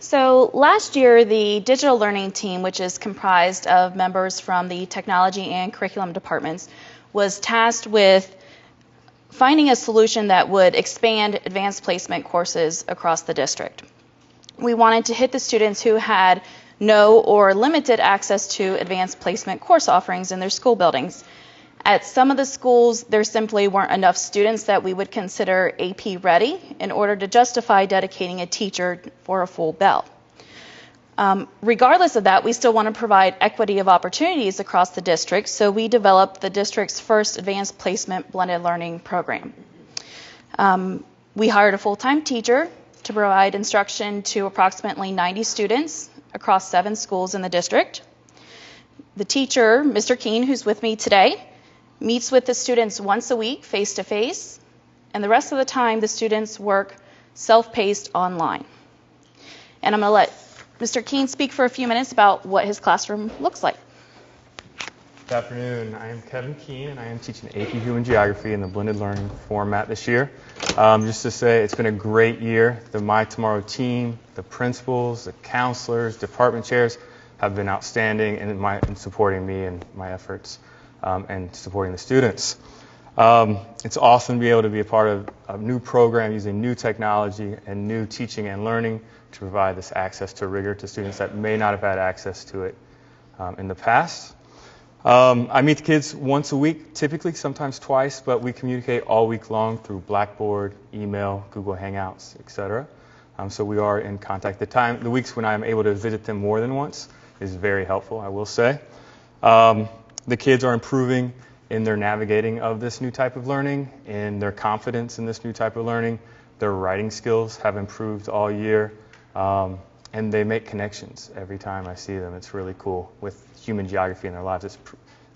So last year, the digital learning team, which is comprised of members from the technology and curriculum departments, was tasked with finding a solution that would expand advanced placement courses across the district. We wanted to hit the students who had no or limited access to advanced placement course offerings in their school buildings. At some of the schools, there simply weren't enough students that we would consider AP ready in order to justify dedicating a teacher for a full bell. Regardless of that, we still want to provide equity of opportunities across the district, so we developed the district's first advanced placement blended learning program. We hired a full-time teacher to provide instruction to approximately 90 students across 7 schools in the district. The teacher, Mr. Keene, who's with me today, meets with the students once a week, face-to-face, and the rest of the time the students work self-paced online. And I'm going to let Mr. Keene speak for a few minutes about what his classroom looks like. Good afternoon. I am Kevin Keene, and I am teaching AP Human Geography in the blended learning format this year. Just to say, it's been a great year. The My Tomorrow team, the principals, the counselors, department chairs have been outstanding in supporting me and my efforts and supporting the students. It's awesome to be able to be a part of a new program using new technology and new teaching and learning to provide this access to rigor to students that may not have had access to it in the past. I meet the kids once a week, typically, sometimes twice, but we communicate all week long through Blackboard, email, Google Hangouts, etc. So we are in contact. The weeks when I'm able to visit them more than once is very helpful, I will say. The kids are improving in their navigating of this new type of learning, in their confidence in this new type of learning. Their writing skills have improved all year, and they make connections every time I see them. It's really cool with human geography in their lives. It's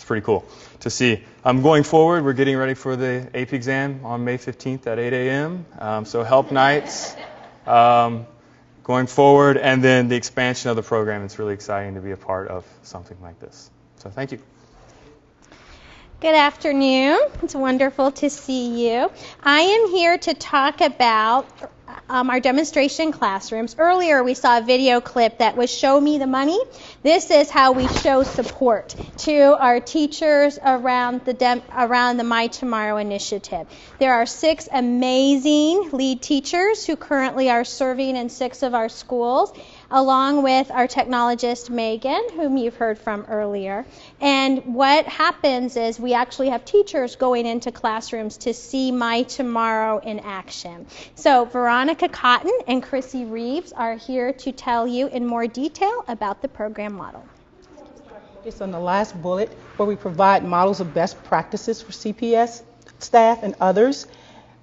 pretty cool to see. Going forward, we're getting ready for the AP exam on May 15th at 8 a.m. So help nights going forward, and then the expansion of the program. It's really exciting to be a part of something like this. So thank you. Good afternoon. It's wonderful to see you. I am here to talk about our demonstration classrooms. Earlier we saw a video clip that was Show Me the Money. This is how we show support to our teachers around the My Tomorrow initiative. There are 6 amazing lead teachers who currently are serving in 6 of our schools, along with our technologist Megan, whom you've heard from earlier. And what happens is we actually have teachers going into classrooms to see My Tomorrow in action. So Veronica and Chrissy Reeves are here to tell you in more detail about the program model. It's on the last bullet where we provide models of best practices for CPS staff and others.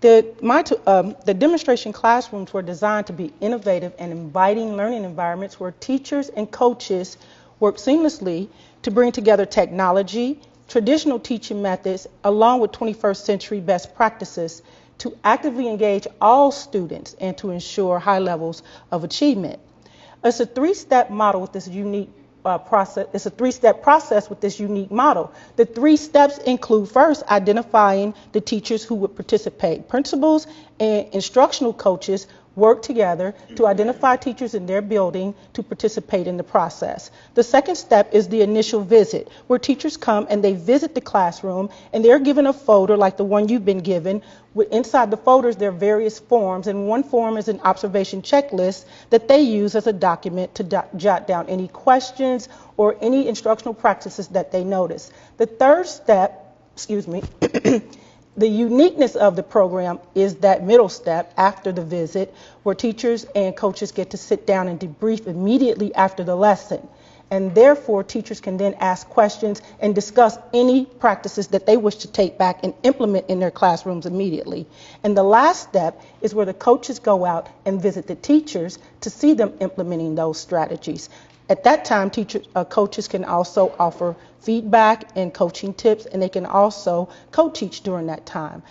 The demonstration classrooms were designed to be innovative and inviting learning environments where teachers and coaches work seamlessly to bring together technology, traditional teaching methods, along with 21st century best practices to actively engage all students and to ensure high levels of achievement. It's a 3-step model with this unique process. It's a 3-step process with this unique model. The 3 steps include, first, identifying the teachers who would participate. Principals and instructional coaches work together to identify teachers in their building to participate in the process. The second step is the initial visit, where teachers come and they visit the classroom and they're given a folder like the one you've been given. Inside the folders there are various forms, and one form is an observation checklist that they use as a document to jot down any questions or any instructional practices that they notice. The third step, the uniqueness of the program is that middle step after the visit, where teachers and coaches get to sit down and debrief immediately after the lesson. And therefore, teachers can then ask questions and discuss any practices that they wish to take back and implement in their classrooms immediately. And the last step is where the coaches go out and visit the teachers to see them implementing those strategies. At that time, coaches can also offer feedback and coaching tips, and they can also co-teach during that time.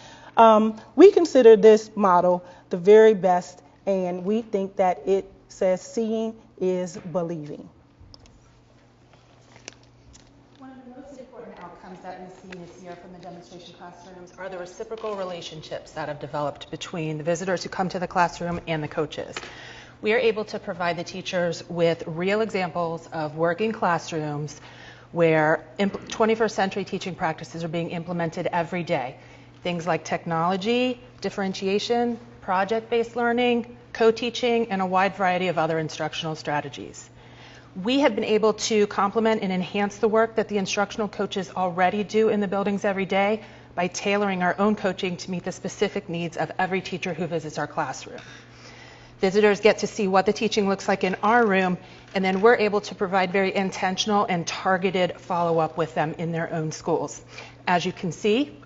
We consider this model the very best, and we think that it says seeing is believing. One of the most important outcomes that we see this year from the demonstration classrooms are the reciprocal relationships that have developed between the visitors who come to the classroom and the coaches. we are able to provide the teachers with real examples of working classrooms where 21st century teaching practices are being implemented every day. Things like technology, differentiation, project-based learning, co-teaching, and a wide variety of other instructional strategies. We have been able to complement and enhance the work that the instructional coaches already do in the buildings every day by tailoring our own coaching to meet the specific needs of every teacher who visits our classroom. Visitors get to see what the teaching looks like in our room, and then we're able to provide very intentional and targeted follow-up with them in their own schools. As you can see,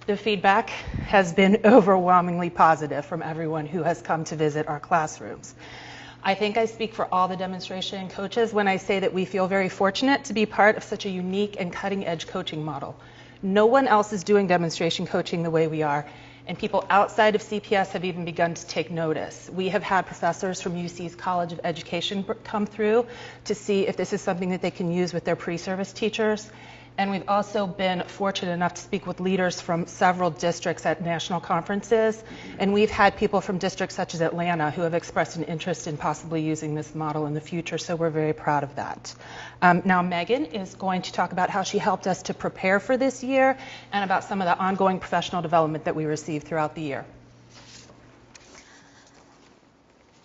the feedback has been overwhelmingly positive from everyone who has come to visit our classrooms. I think I speak for all the demonstration coaches when I say that we feel very fortunate to be part of such a unique and cutting-edge coaching model. No one else is doing demonstration coaching the way we are, and people outside of CPS have even begun to take notice. We have had professors from UC's College of Education come through to see if this is something that they can use with their pre-service teachers. And we've also been fortunate enough to speak with leaders from several districts at national conferences. And we've had people from districts such as Atlanta who have expressed an interest in possibly using this model in the future. So we're very proud of that. Now Megan is going to talk about how she helped us to prepare for this year and about some of the ongoing professional development that we received throughout the year.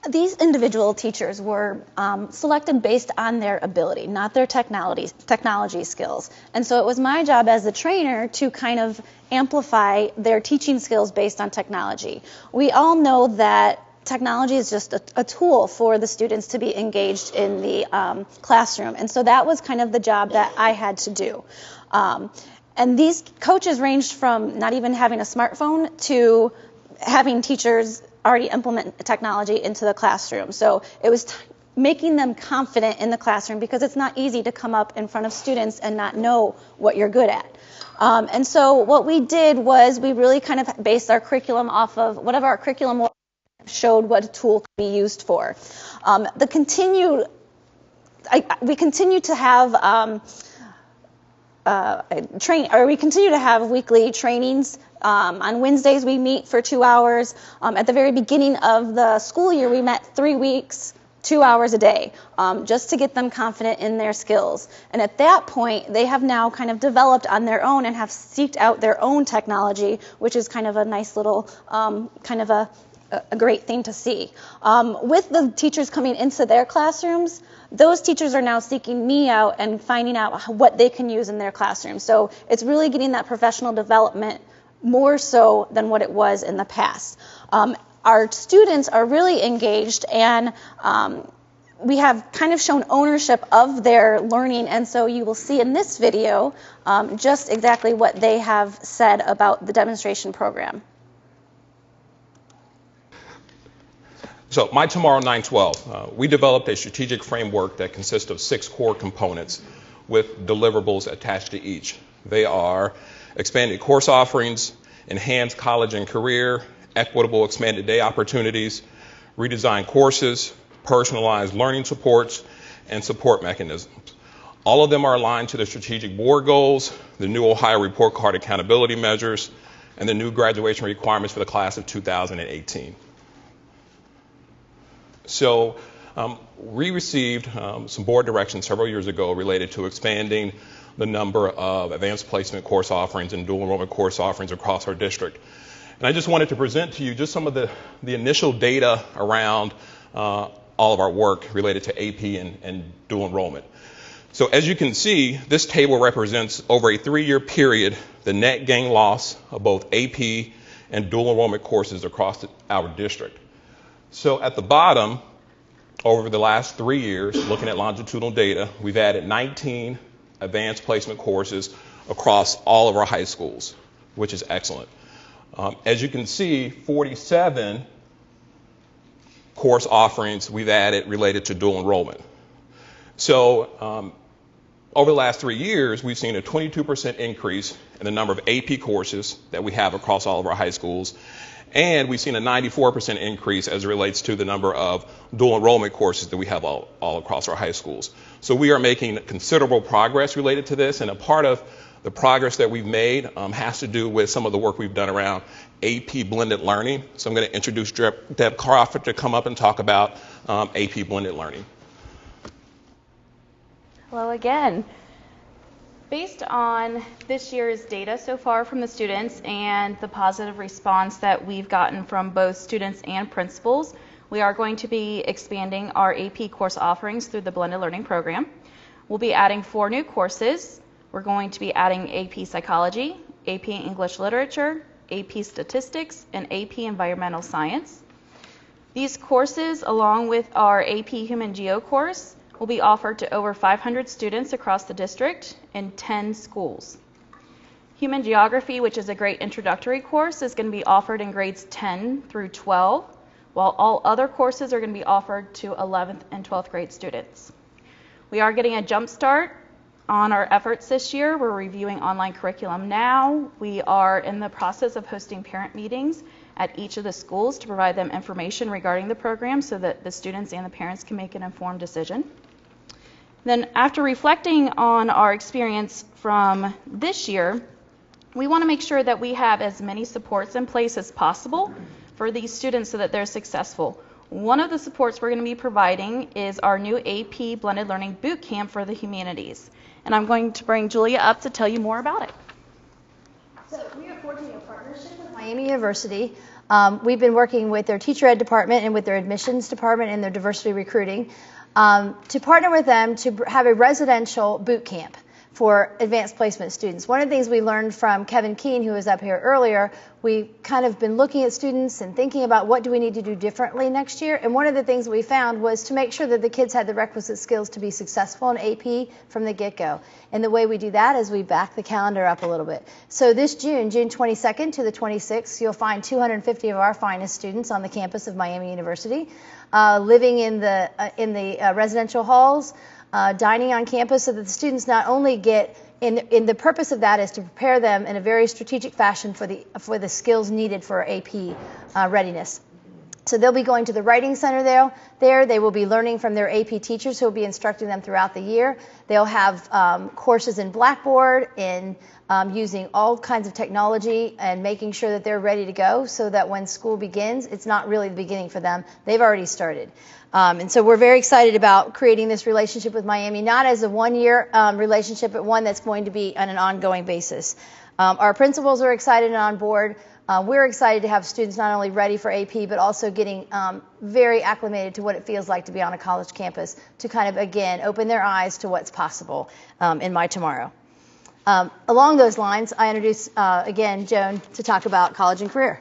These individual teachers were selected based on their ability, not their technology skills. And so it was my job as a trainer to kind of amplify their teaching skills based on technology. We all know that technology is just a tool for the students to be engaged in the classroom. And so that was kind of the job that I had to do. And these coaches ranged from not even having a smartphone to having teachers already implement technology into the classroom. So it was making them confident in the classroom, because it's not easy to come up in front of students and not know what you're good at. And so what we did was we really kind of based our curriculum off of whatever our curriculum was, showed what a tool could be used for. We continue to have we continue to have weekly trainings. On Wednesdays, we meet for 2 hours. At the very beginning of the school year, we met 3 weeks, 2 hours a day, just to get them confident in their skills. And at that point, they have now kind of developed on their own and have seeked out their own technology, which is kind of a nice little, kind of a great thing to see. With the teachers coming into their classrooms, those teachers are now seeking me out and finding out what they can use in their classroom. So it's really getting that professional development more so than what it was in the past. Our students are really engaged, and we have kind of shown ownership of their learning, and so you will see in this video just exactly what they have said about the demonstration program. So My Tomorrow 912, we developed a strategic framework that consists of 6 core components with deliverables attached to each. They are expanded course offerings, enhanced college and career, equitable expanded day opportunities, redesigned courses, personalized learning supports, and support mechanisms. All of them are aligned to the strategic board goals, the new Ohio report card accountability measures, and the new graduation requirements for the class of 2018. So we received some board direction several years ago related to expanding the number of advanced placement course offerings and dual enrollment course offerings across our district. And I just wanted to present to you just some of the initial data around all of our work related to AP and dual enrollment. So as you can see, this table represents over a 3-year period the net gain loss of both AP and dual enrollment courses across our district. So at the bottom, over the last 3 years, looking at longitudinal data, we've added 19 advanced placement courses across all of our high schools, which is excellent. As you can see, 47 course offerings we've added related to dual enrollment. So over the last 3 years, we've seen a 22% increase in the number of AP courses that we have across all of our high schools. And we've seen a 94% increase as it relates to the number of dual enrollment courses that we have all across our high schools. So we are making considerable progress related to this, and a part of the progress that we've made has to do with some of the work we've done around AP blended learning. So I'm going to introduce Deb Crawford to come up and talk about AP blended learning. Hello again. Based on this year's data so far from the students and the positive response that we've gotten from both students and principals, we are going to be expanding our AP course offerings through the blended learning program. We'll be adding 4 new courses. We're going to be adding AP Psychology, AP English Literature, AP Statistics, and AP Environmental Science. These courses, along with our AP Human Geo course, will be offered to over 500 students across the district in 10 schools. Human Geography, which is a great introductory course, is going to be offered in grades 10 through 12, while all other courses are going to be offered to 11th and 12th grade students. We are getting a jump start on our efforts this year. We're reviewing online curriculum now. We are in the process of hosting parent meetings at each of the schools to provide them information regarding the program so that the students and the parents can make an informed decision. Then, after reflecting on our experience from this year, we want to make sure that we have as many supports in place as possible for these students so that they're successful. One of the supports we're going to be providing is our new AP Blended Learning Boot Camp for the Humanities. And I'm going to bring Julia up to tell you more about it. So we are forging a partnership with Miami University. We've been working with their teacher ed department and with their admissions department and their diversity recruiting to partner with them to have a residential boot camp for advanced placement students. One of the things we learned from Kevin Keene, who was up here earlier, we kind of been looking at students and thinking about what do we need to do differently next year. And one of the things we found was to make sure that the kids had the requisite skills to be successful in AP from the get-go. And the way we do that is we back the calendar up a little bit. So this June 22nd to the 26th, you'll find 250 of our finest students on the campus of Miami University, living in the residential halls, dining on campus, so that the students not only get, in the purpose of that is to prepare them in a very strategic fashion for the skills needed for AP readiness. So they'll be going to the writing center there. They will be learning from their AP teachers who will be instructing them throughout the year. They'll have courses in Blackboard, in using all kinds of technology and making sure that they're ready to go so that when school begins, it's not really the beginning for them. They've already started. And so we're very excited about creating this relationship with Miami, not as a one-year relationship, but one that's going to be on an ongoing basis. Our principals are excited and on board. We're excited to have students not only ready for AP, but also getting very acclimated to what it feels like to be on a college campus, to kind of, again, open their eyes to what's possible in my tomorrow. Along those lines, I introduce, again, Joan to talk about college and career.